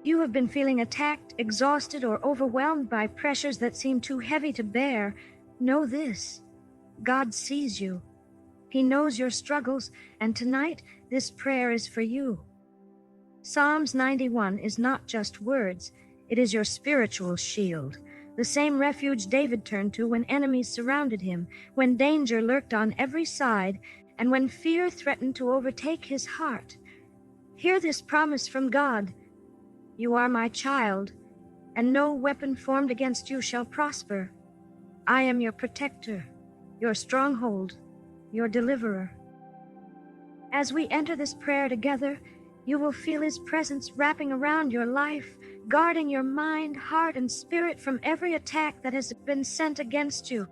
You have been feeling attacked, exhausted, or overwhelmed by pressures that seem too heavy to bear. Know this: God sees you. He knows your struggles, and tonight this prayer is for you. Psalms 91 is not just words, it is your spiritual shield, the same refuge David turned to when enemies surrounded him, when danger lurked on every side, and when fear threatened to overtake his heart. Hear this promise from God: "You are my child, and no weapon formed against you shall prosper. I am your protector, your stronghold, your deliverer." As we enter this prayer together, you will feel His presence wrapping around your life, guarding your mind, heart, and spirit from every attack that has been sent against you.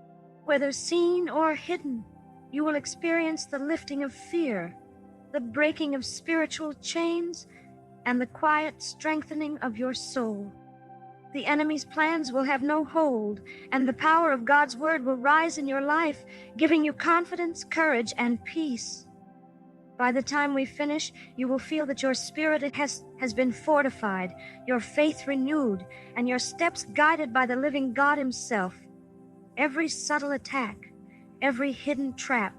Whether seen or hidden, you will experience the lifting of fear, the breaking of spiritual chains, and the quiet strengthening of your soul. The enemy's plans will have no hold, and the power of God's word will rise in your life, giving you confidence, courage, and peace. By the time we finish, you will feel that your spirit has been fortified, your faith renewed, and your steps guided by the living God Himself. Every subtle attack, every hidden trap,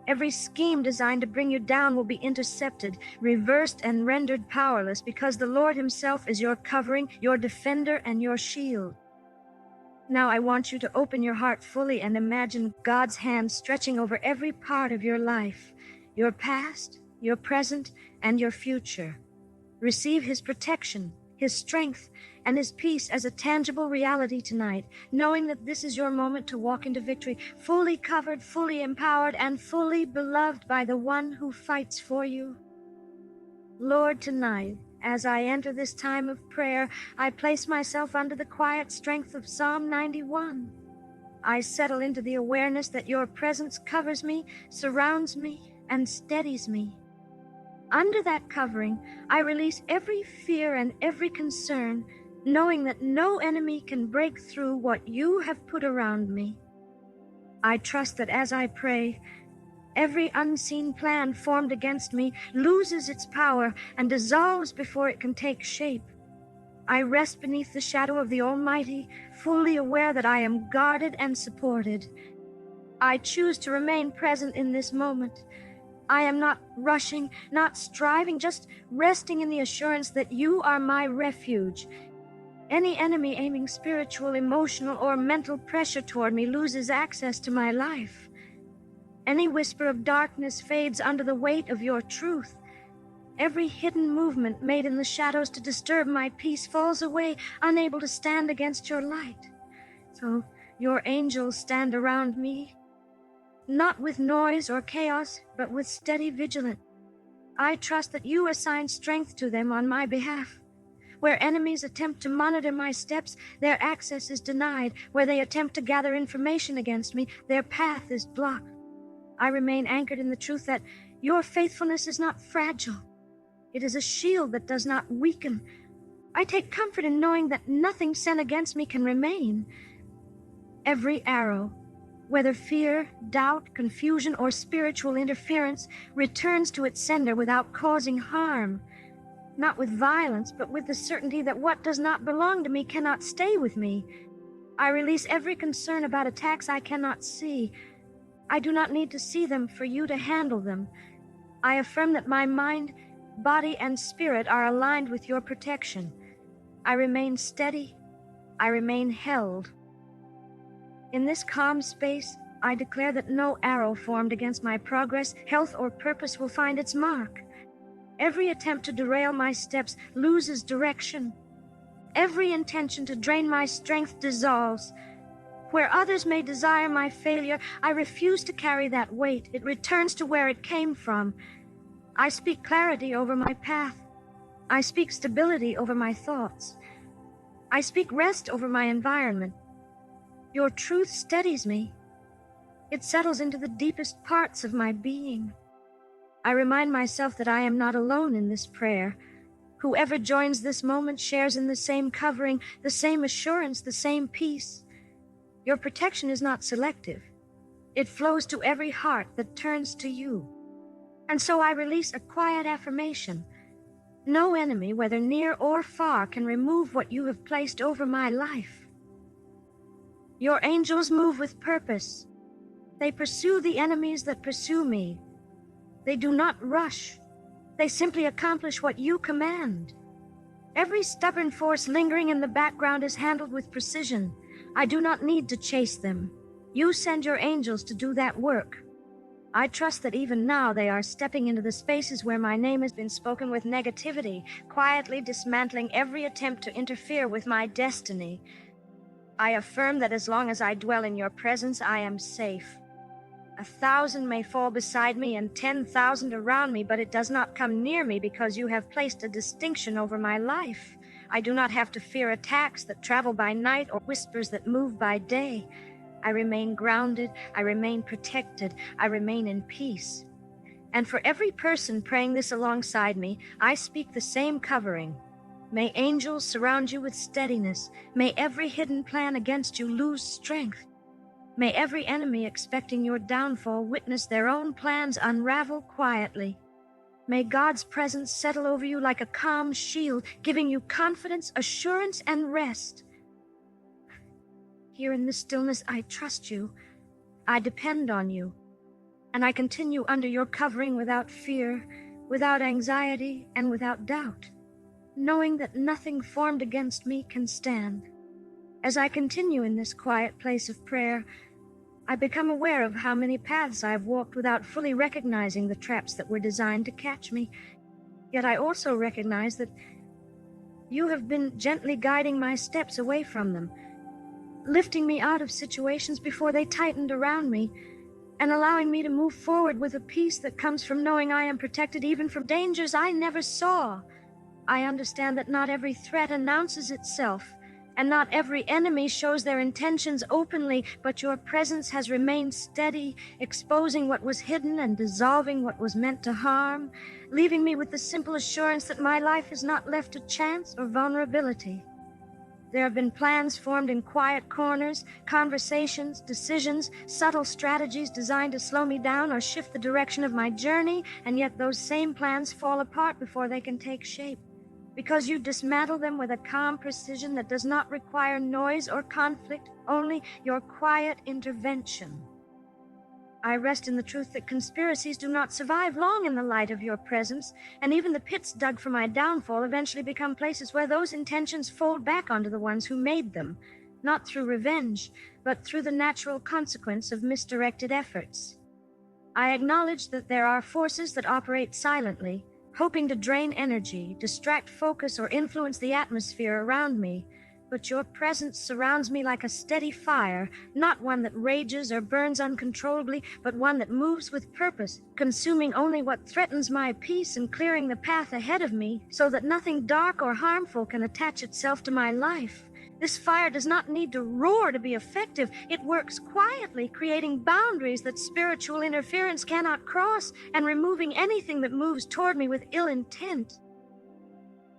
every scheme designed to bring you down will be intercepted, reversed, and rendered powerless, because the Lord Himself is your covering, your defender, and your shield. Now I want you to open your heart fully and imagine God's hand stretching over every part of your life, your past, your present, and your future. Receive His protection, His strength, and His peace as a tangible reality tonight, knowing that this is your moment to walk into victory, fully covered, fully empowered, and fully beloved by the one who fights for you. Lord, tonight, as I enter this time of prayer, I place myself under the quiet strength of Psalm 91. I settle into the awareness that your presence covers me, surrounds me, and steadies me. Under that covering, I release every fear and every concern, knowing that no enemy can break through what you have put around me. I trust that as I pray, every unseen plan formed against me loses its power and dissolves before it can take shape. I rest beneath the shadow of the Almighty, fully aware that I am guarded and supported. I choose to remain present in this moment. I am not rushing, not striving, just resting in the assurance that you are my refuge. Any enemy aiming spiritual, emotional, or mental pressure toward me loses access to my life. Any whisper of darkness fades under the weight of your truth. Every hidden movement made in the shadows to disturb my peace falls away, unable to stand against your light. So your angels stand around me, not with noise or chaos, but with steady vigilance. I trust that you assign strength to them on my behalf. Where enemies attempt to monitor my steps, their access is denied. Where they attempt to gather information against me, their path is blocked. I remain anchored in the truth that your faithfulness is not fragile. It is a shield that does not weaken. I take comfort in knowing that nothing sent against me can remain. Every arrow, whether fear, doubt, confusion, or spiritual interference, returns to its sender without causing harm. Not with violence, but with the certainty that what does not belong to me cannot stay with me. I release every concern about attacks I cannot see. I do not need to see them for you to handle them. I affirm that my mind, body, and spirit are aligned with your protection. I remain steady. I remain held. In this calm space, I declare that no arrow formed against my progress, health, or purpose will find its mark. Every attempt to derail my steps loses direction. Every intention to drain my strength dissolves. Where others may desire my failure, I refuse to carry that weight. It returns to where it came from. I speak clarity over my path. I speak stability over my thoughts. I speak rest over my environment. Your truth steadies me. It settles into the deepest parts of my being. I remind myself that I am not alone in this prayer. Whoever joins this moment shares in the same covering, the same assurance, the same peace. Your protection is not selective. It flows to every heart that turns to you. And so I release a quiet affirmation. No enemy, whether near or far, can remove what you have placed over my life. Your angels move with purpose. They pursue the enemies that pursue me. They do not rush. They simply accomplish what you command. Every stubborn force lingering in the background is handled with precision. I do not need to chase them. You send your angels to do that work. I trust that even now they are stepping into the spaces where my name has been spoken with negativity, quietly dismantling every attempt to interfere with my destiny. I affirm that as long as I dwell in your presence, I am safe. 1,000 may fall beside me and 10,000 around me, but it does not come near me because you have placed a distinction over my life. I do not have to fear attacks that travel by night or whispers that move by day. I remain grounded, I remain protected, I remain in peace. And for every person praying this alongside me, I speak the same covering. May angels surround you with steadiness. May every hidden plan against you lose strength. May every enemy expecting your downfall witness their own plans unravel quietly. May God's presence settle over you like a calm shield, giving you confidence, assurance, and rest. Here in the stillness, I trust you. I depend on you. And I continue under your covering without fear, without anxiety, and without doubt, knowing that nothing formed against me can stand. As I continue in this quiet place of prayer, I become aware of how many paths I've walked without fully recognizing the traps that were designed to catch me. Yet I also recognize that you have been gently guiding my steps away from them, lifting me out of situations before they tightened around me, and allowing me to move forward with a peace that comes from knowing I am protected even from dangers I never saw. I understand that not every threat announces itself, and not every enemy shows their intentions openly, but your presence has remained steady, exposing what was hidden and dissolving what was meant to harm, leaving me with the simple assurance that my life is not left to chance or vulnerability. There have been plans formed in quiet corners, conversations, decisions, subtle strategies designed to slow me down or shift the direction of my journey, and yet those same plans fall apart before they can take shape, because you dismantle them with a calm precision that does not require noise or conflict, only your quiet intervention. I rest in the truth that conspiracies do not survive long in the light of your presence, and even the pits dug for my downfall eventually become places where those intentions fold back onto the ones who made them, not through revenge, but through the natural consequence of misdirected efforts. I acknowledge that there are forces that operate silently, hoping to drain energy, distract focus, or influence the atmosphere around me. But your presence surrounds me like a steady fire, not one that rages or burns uncontrollably, but one that moves with purpose, consuming only what threatens my peace and clearing the path ahead of me so that nothing dark or harmful can attach itself to my life. This fire does not need to roar to be effective. It works quietly, creating boundaries that spiritual interference cannot cross and removing anything that moves toward me with ill intent.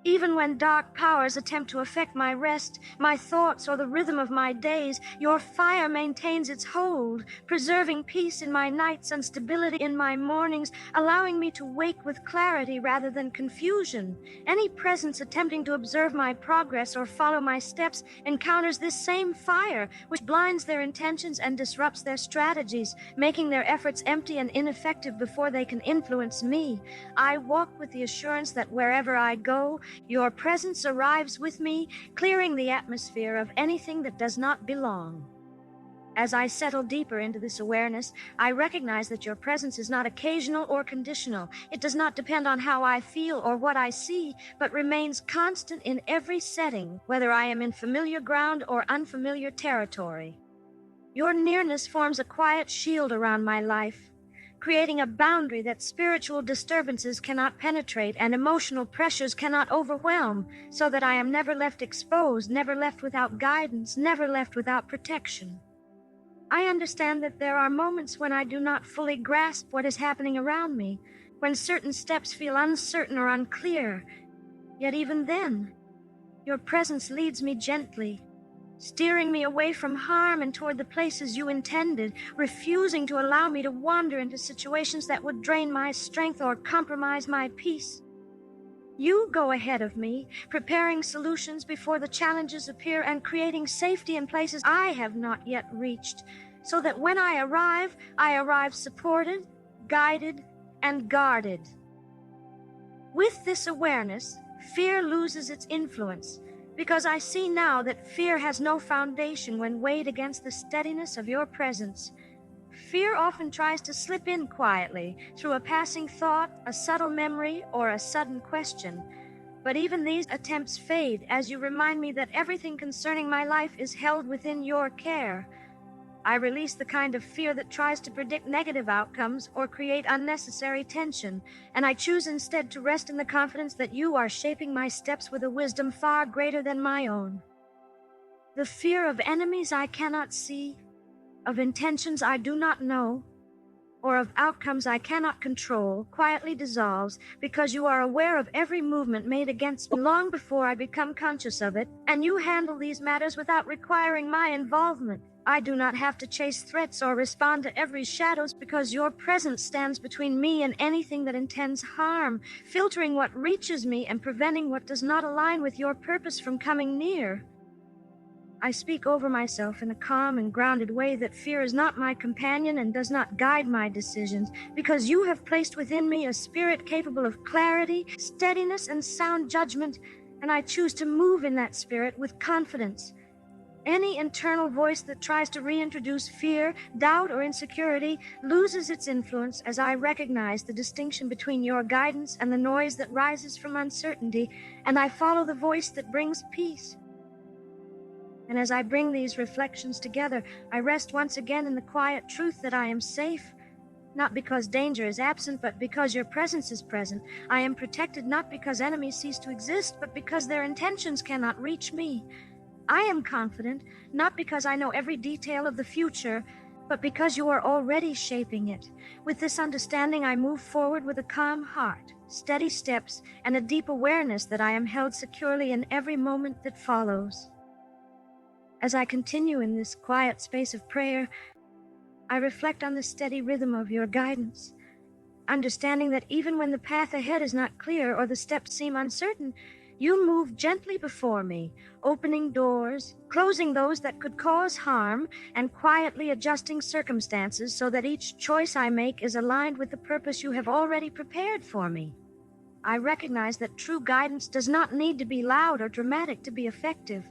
Even when dark powers attempt to affect my rest, my thoughts, or the rhythm of my days, your fire maintains its hold, preserving peace in my nights and stability in my mornings, allowing me to wake with clarity rather than confusion. Any presence attempting to observe my progress or follow my steps encounters this same fire, which blinds their intentions and disrupts their strategies, making their efforts empty and ineffective before they can influence me. I walk with the assurance that wherever I go, your presence arrives with me, clearing the atmosphere of anything that does not belong. As I settle deeper into this awareness, I recognize that your presence is not occasional or conditional. It does not depend on how I feel or what I see, but remains constant in every setting, whether I am in familiar ground or unfamiliar territory. Your nearness forms a quiet shield around my life, creating a boundary that spiritual disturbances cannot penetrate and emotional pressures cannot overwhelm, so that I am never left exposed, never left without guidance, never left without protection. I understand that there are moments when I do not fully grasp what is happening around me, when certain steps feel uncertain or unclear. Yet even then, your presence leads me gently, steering me away from harm and toward the places you intended, refusing to allow me to wander into situations that would drain my strength or compromise my peace. You go ahead of me, preparing solutions before the challenges appear and creating safety in places I have not yet reached, so that when I arrive supported, guided, and guarded. With this awareness, fear loses its influence, because I see now that fear has no foundation when weighed against the steadiness of your presence. Fear often tries to slip in quietly through a passing thought, a subtle memory, or a sudden question. But even these attempts fade as you remind me that everything concerning my life is held within your care. I release the kind of fear that tries to predict negative outcomes or create unnecessary tension, and I choose instead to rest in the confidence that you are shaping my steps with a wisdom far greater than my own. The fear of enemies I cannot see, of intentions I do not know, or of outcomes I cannot control, quietly dissolves because you are aware of every movement made against me long before I become conscious of it, and you handle these matters without requiring my involvement. I do not have to chase threats or respond to every shadows because your presence stands between me and anything that intends harm, filtering what reaches me and preventing what does not align with your purpose from coming near. I speak over myself in a calm and grounded way that fear is not my companion and does not guide my decisions, because you have placed within me a spirit capable of clarity, steadiness, and sound judgment, and I choose to move in that spirit with confidence. Any internal voice that tries to reintroduce fear, doubt, or insecurity loses its influence as I recognize the distinction between your guidance and the noise that rises from uncertainty, and I follow the voice that brings peace. And as I bring these reflections together, I rest once again in the quiet truth that I am safe, not because danger is absent, but because your presence is present. I am protected not because enemies cease to exist, but because their intentions cannot reach me. I am confident, not because I know every detail of the future, but because you are already shaping it. With this understanding, I move forward with a calm heart, steady steps, and a deep awareness that I am held securely in every moment that follows. As I continue in this quiet space of prayer, I reflect on the steady rhythm of your guidance, understanding that even when the path ahead is not clear or the steps seem uncertain, you move gently before me, opening doors, closing those that could cause harm, and quietly adjusting circumstances so that each choice I make is aligned with the purpose you have already prepared for me. I recognize that true guidance does not need to be loud or dramatic to be effective.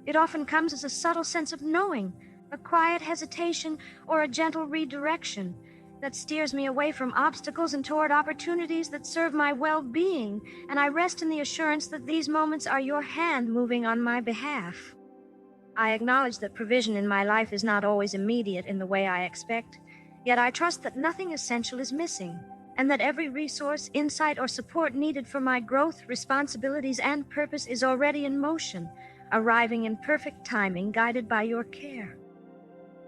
It often comes as a subtle sense of knowing, a quiet hesitation, or a gentle redirection that steers me away from obstacles and toward opportunities that serve my well-being, and I rest in the assurance that these moments are your hand moving on my behalf. I acknowledge that provision in my life is not always immediate in the way I expect, yet I trust that nothing essential is missing, and that every resource, insight, or support needed for my growth, responsibilities, and purpose is already in motion, arriving in perfect timing, guided by your care.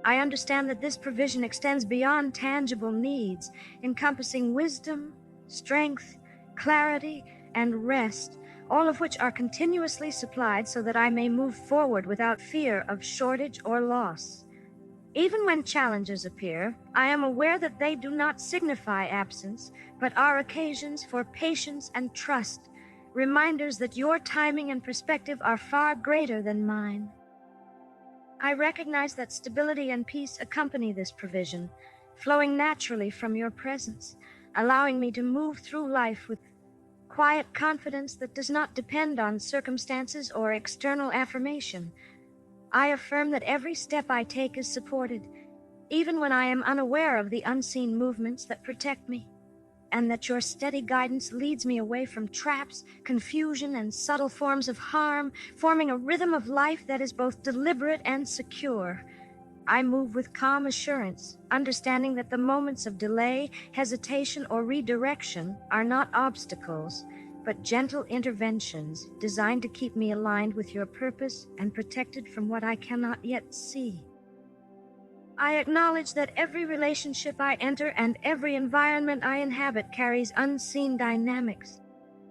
I understand that this provision extends beyond tangible needs, encompassing wisdom, strength, clarity, and rest, all of which are continuously supplied so that I may move forward without fear of shortage or loss. Even when challenges appear, I am aware that they do not signify absence, but are occasions for patience and trust, reminders that your timing and perspective are far greater than mine. I recognize that stability and peace accompany this provision, flowing naturally from your presence, allowing me to move through life with quiet confidence that does not depend on circumstances or external affirmation. I affirm that every step I take is supported, even when I am unaware of the unseen movements that protect me, and that your steady guidance leads me away from traps, confusion, and subtle forms of harm, forming a rhythm of life that is both deliberate and secure. I move with calm assurance, understanding that the moments of delay, hesitation, or redirection are not obstacles, but gentle interventions designed to keep me aligned with your purpose and protected from what I cannot yet see. I acknowledge that every relationship I enter and every environment I inhabit carries unseen dynamics.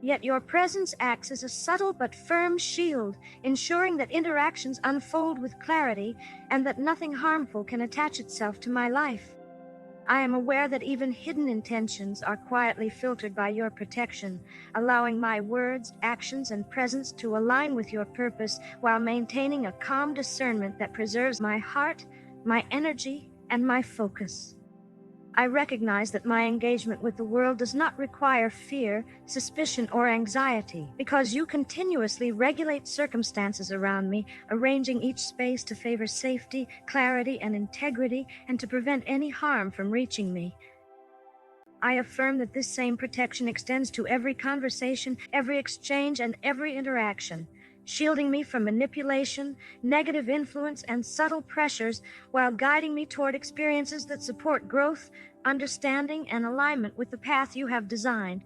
Yet your presence acts as a subtle but firm shield, ensuring that interactions unfold with clarity and that nothing harmful can attach itself to my life. I am aware that even hidden intentions are quietly filtered by your protection, allowing my words, actions, and presence to align with your purpose while maintaining a calm discernment that preserves my heart, my energy, and my focus. I recognize that my engagement with the world does not require fear, suspicion, or anxiety, because you continuously regulate circumstances around me, arranging each space to favor safety, clarity, and integrity, and to prevent any harm from reaching me. I affirm that this same protection extends to every conversation, every exchange, and every interaction, shielding me from manipulation, negative influence, and subtle pressures while guiding me toward experiences that support growth, understanding, and alignment with the path you have designed.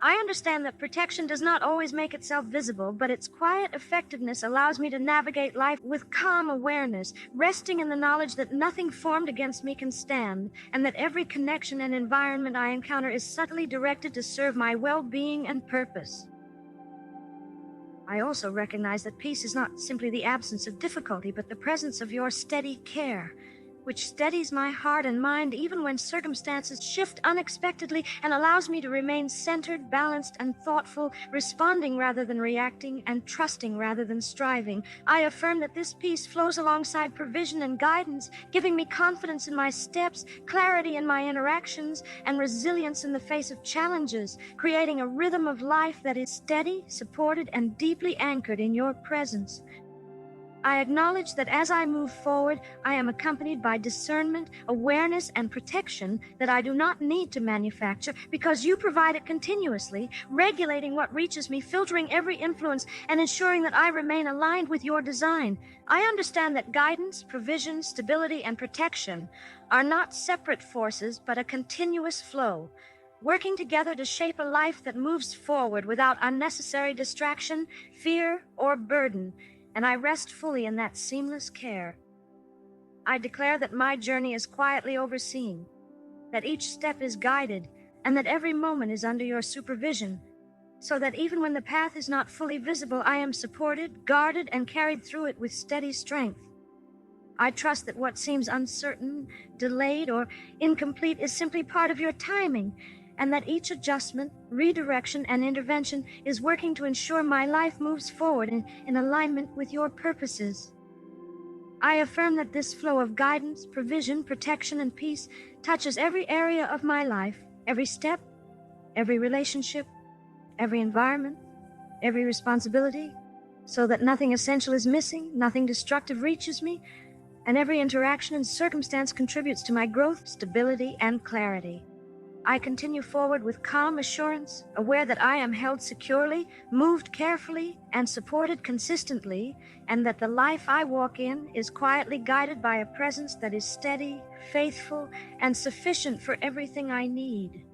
I understand that protection does not always make itself visible, but its quiet effectiveness allows me to navigate life with calm awareness, resting in the knowledge that nothing formed against me can stand, and that every connection and environment I encounter is subtly directed to serve my well-being and purpose. I also recognize that peace is not simply the absence of difficulty, but the presence of your steady care, which steadies my heart and mind even when circumstances shift unexpectedly and allows me to remain centered, balanced, and thoughtful, responding rather than reacting and trusting rather than striving. I affirm that this peace flows alongside provision and guidance, giving me confidence in my steps, clarity in my interactions, and resilience in the face of challenges, creating a rhythm of life that is steady, supported, and deeply anchored in your presence. I acknowledge that as I move forward, I am accompanied by discernment, awareness, and protection that I do not need to manufacture because you provide it continuously, regulating what reaches me, filtering every influence, and ensuring that I remain aligned with your design. I understand that guidance, provision, stability, and protection are not separate forces, but a continuous flow, working together to shape a life that moves forward without unnecessary distraction, fear, or burden. And I rest fully in that seamless care. I declare that my journey is quietly overseen, that each step is guided, and that every moment is under your supervision, so that even when the path is not fully visible, I am supported, guarded, and carried through it with steady strength. I trust that what seems uncertain, delayed, or incomplete is simply part of your timing, and that each adjustment, redirection, and intervention is working to ensure my life moves forward in alignment with your purposes. I affirm that this flow of guidance, provision, protection, and peace touches every area of my life, every step, every relationship, every environment, every responsibility, so that nothing essential is missing, nothing destructive reaches me, and every interaction and circumstance contributes to my growth, stability, and clarity. I continue forward with calm assurance, aware that I am held securely, moved carefully, and supported consistently, and that the life I walk in is quietly guided by a presence that is steady, faithful, and sufficient for everything I need.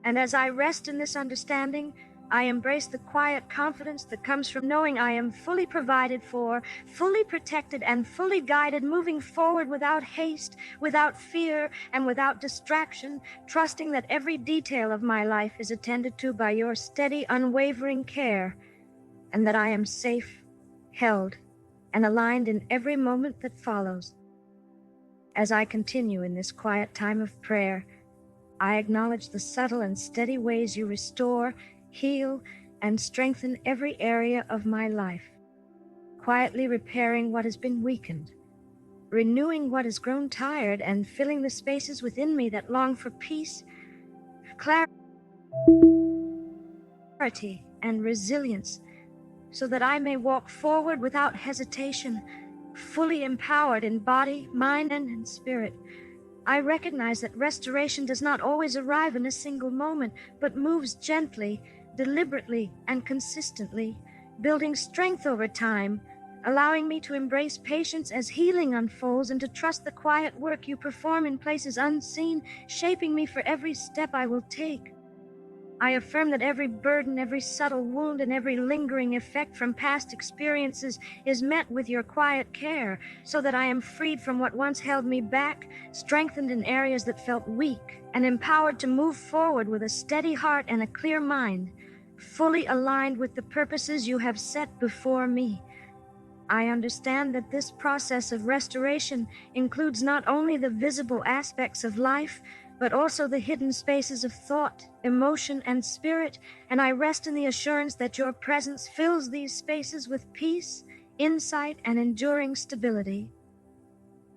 And as I rest in this understanding, I embrace the quiet confidence that comes from knowing I am fully provided for, fully protected, and fully guided, moving forward without haste, without fear, and without distraction, trusting that every detail of my life is attended to by your steady, unwavering care, and that I am safe, held, and aligned in every moment that follows. As I continue in this quiet time of prayer, I acknowledge the subtle and steady ways you restore, heal, and strengthen every area of my life, quietly repairing what has been weakened, renewing what has grown tired, and filling the spaces within me that long for peace, clarity, and resilience, so that I may walk forward without hesitation, fully empowered in body, mind, and spirit. I recognize that restoration does not always arrive in a single moment, but moves gently, deliberately, and consistently, building strength over time, allowing me to embrace patience as healing unfolds and to trust the quiet work you perform in places unseen, shaping me for every step I will take. I affirm that every burden, every subtle wound, and every lingering effect from past experiences is met with your quiet care, so that I am freed from what once held me back, strengthened in areas that felt weak, and empowered to move forward with a steady heart and a clear mind, fully aligned with the purposes you have set before me. I understand that this process of restoration includes not only the visible aspects of life, but also the hidden spaces of thought, emotion, and spirit, and I rest in the assurance that your presence fills these spaces with peace, insight, and enduring stability.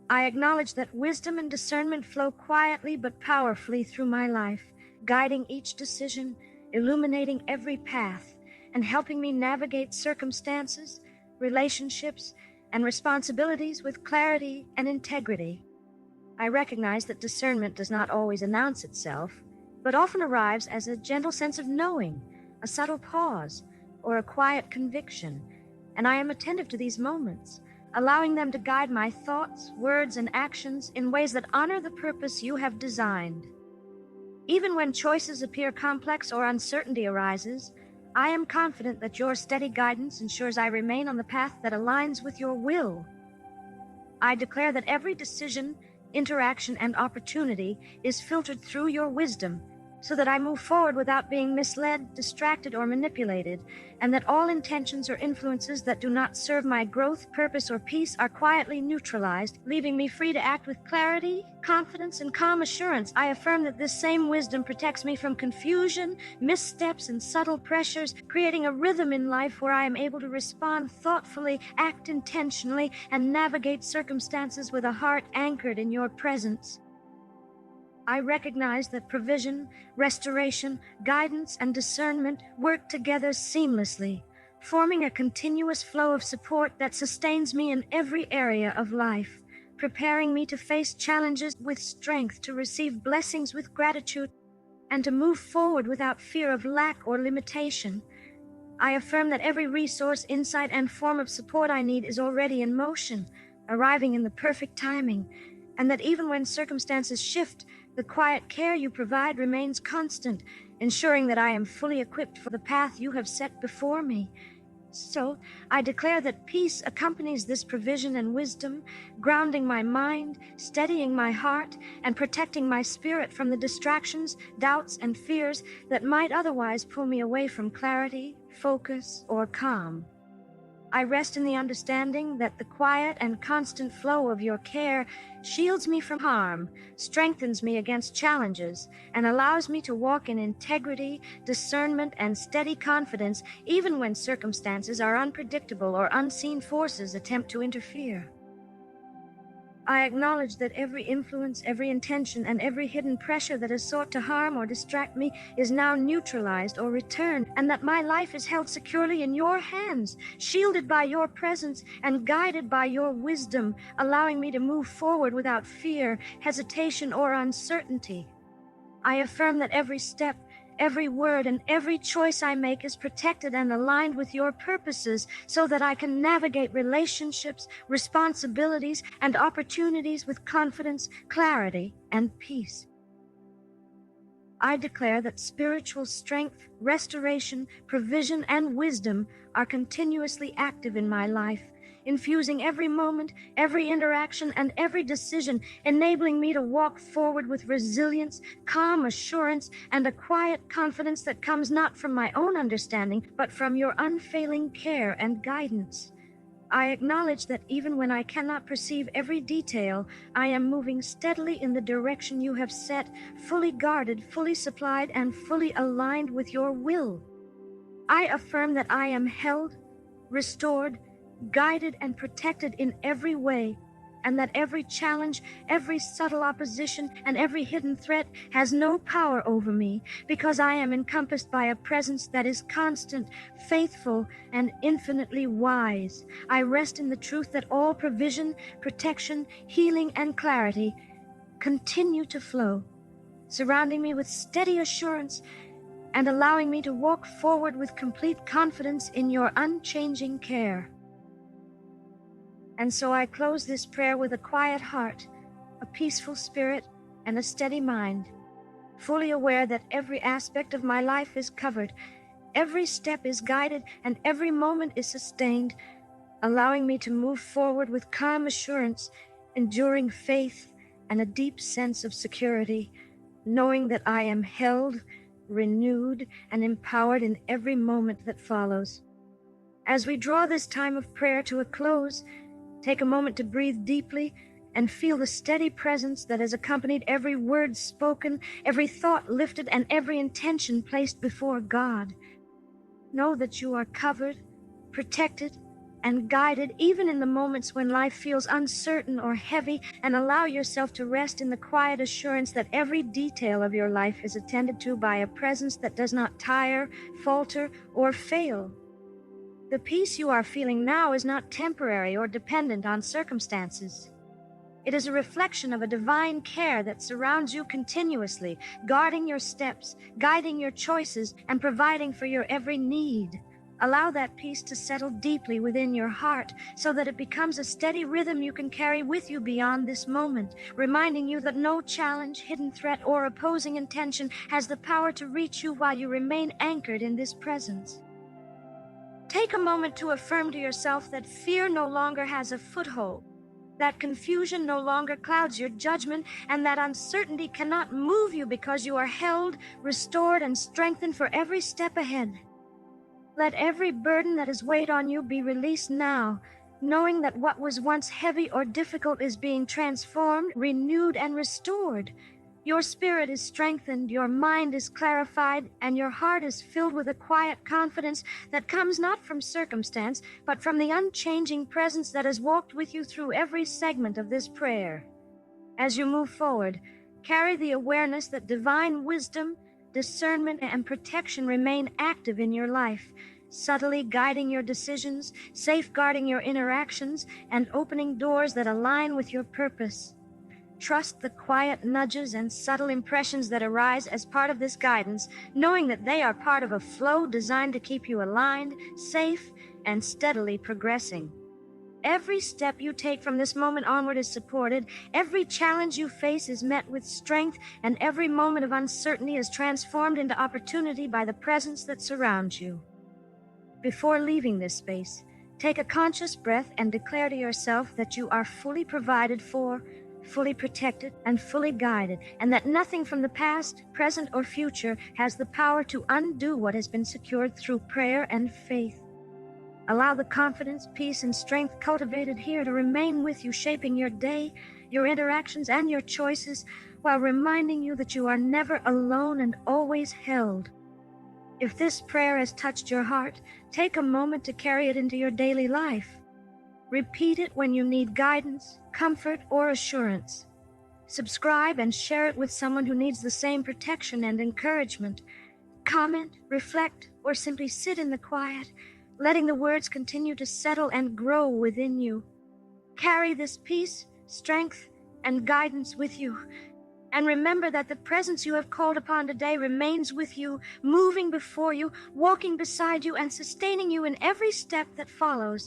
I acknowledge that wisdom and discernment flow quietly but powerfully through my life, guiding each decision, illuminating every path, and helping me navigate circumstances, relationships, and responsibilities with clarity and integrity. I recognize that discernment does not always announce itself, but often arrives as a gentle sense of knowing, a subtle pause, or a quiet conviction, and I am attentive to these moments, allowing them to guide my thoughts, words, and actions in ways that honor the purpose you have designed. Even when choices appear complex or uncertainty arises, I am confident that your steady guidance ensures I remain on the path that aligns with your will. I declare that every decision, interaction, and opportunity is filtered through your wisdom, so that I move forward without being misled, distracted, or manipulated, and that all intentions or influences that do not serve my growth, purpose, or peace are quietly neutralized, leaving me free to act with clarity, confidence, and calm assurance. I affirm that this same wisdom protects me from confusion, missteps, and subtle pressures, creating a rhythm in life where I am able to respond thoughtfully, act intentionally, and navigate circumstances with a heart anchored in your presence. I recognize that provision, restoration, guidance, and discernment work together seamlessly, forming a continuous flow of support that sustains me in every area of life, preparing me to face challenges with strength, to receive blessings with gratitude, and to move forward without fear of lack or limitation. I affirm that every resource, insight, and form of support I need is already in motion, arriving in the perfect timing, and that even when circumstances shift, the quiet care you provide remains constant, ensuring that I am fully equipped for the path you have set before me. So, I declare that peace accompanies this provision and wisdom, grounding my mind, steadying my heart, and protecting my spirit from the distractions, doubts, and fears that might otherwise pull me away from clarity, focus, or calm. I rest in the understanding that the quiet and constant flow of your care shields me from harm, strengthens me against challenges, and allows me to walk in integrity, discernment, and steady confidence even when circumstances are unpredictable or unseen forces attempt to interfere. I acknowledge that every influence, every intention, and every hidden pressure that has sought to harm or distract me is now neutralized or returned, and that my life is held securely in your hands, shielded by your presence and guided by your wisdom, allowing me to move forward without fear, hesitation, or uncertainty. I affirm that every step, every word, and every choice I make is protected and aligned with your purposes so that I can navigate relationships, responsibilities, and opportunities with confidence, clarity, and peace. I declare that spiritual strength, restoration, provision, and wisdom are continuously active in my life, infusing every moment, every interaction, and every decision, enabling me to walk forward with resilience, calm assurance, and a quiet confidence that comes not from my own understanding, but from your unfailing care and guidance. I acknowledge that even when I cannot perceive every detail, I am moving steadily in the direction you have set, fully guarded, fully supplied, and fully aligned with your will. I affirm that I am held, restored, guided, and protected in every way, and that every challenge, every subtle opposition, and every hidden threat has no power over me, because I am encompassed by a presence that is constant, faithful, and infinitely wise. I rest in the truth that all provision, protection, healing, and clarity continue to flow, surrounding me with steady assurance and allowing me to walk forward with complete confidence in your unchanging care. And so I close this prayer with a quiet heart, a peaceful spirit, and a steady mind, fully aware that every aspect of my life is covered, every step is guided, and every moment is sustained, allowing me to move forward with calm assurance, enduring faith, and a deep sense of security, knowing that I am held, renewed, and empowered in every moment that follows. As we draw this time of prayer to a close, take a moment to breathe deeply and feel the steady presence that has accompanied every word spoken, every thought lifted, and every intention placed before God. Know that you are covered, protected, and guided even in the moments when life feels uncertain or heavy, and allow yourself to rest in the quiet assurance that every detail of your life is attended to by a presence that does not tire, falter, or fail. The peace you are feeling now is not temporary or dependent on circumstances. It is a reflection of a divine care that surrounds you continuously, guarding your steps, guiding your choices, and providing for your every need. Allow that peace to settle deeply within your heart so that it becomes a steady rhythm you can carry with you beyond this moment, reminding you that no challenge, hidden threat, or opposing intention has the power to reach you while you remain anchored in this presence. Take a moment to affirm to yourself that fear no longer has a foothold, that confusion no longer clouds your judgment, and that uncertainty cannot move you because you are held, restored, and strengthened for every step ahead. Let every burden that has weighed on you be released now, knowing that what was once heavy or difficult is being transformed, renewed, and restored. Your spirit is strengthened, your mind is clarified, and your heart is filled with a quiet confidence that comes not from circumstance, but from the unchanging presence that has walked with you through every segment of this prayer. As you move forward, carry the awareness that divine wisdom, discernment, and protection remain active in your life, subtly guiding your decisions, safeguarding your interactions, and opening doors that align with your purpose. Trust the quiet nudges and subtle impressions that arise as part of this guidance, knowing that they are part of a flow designed to keep you aligned, safe, and steadily progressing. Every step you take from this moment onward is supported, every challenge you face is met with strength, and every moment of uncertainty is transformed into opportunity by the presence that surrounds you. Before leaving this space, take a conscious breath and declare to yourself that you are fully provided for, fully protected, and fully guided, and that nothing from the past, present, or future has the power to undo what has been secured through prayer and faith. Allow the confidence, peace, and strength cultivated here to remain with you, shaping your day, your interactions, and your choices, while reminding you that you are never alone and always held. If this prayer has touched your heart, take a moment to carry it into your daily life. Repeat it when you need guidance, comfort, or assurance. Subscribe and share it with someone who needs the same protection and encouragement. Comment, reflect, or simply sit in the quiet, letting the words continue to settle and grow within you. Carry this peace, strength, and guidance with you. And remember that the presence you have called upon today remains with you, moving before you, walking beside you, and sustaining you in every step that follows.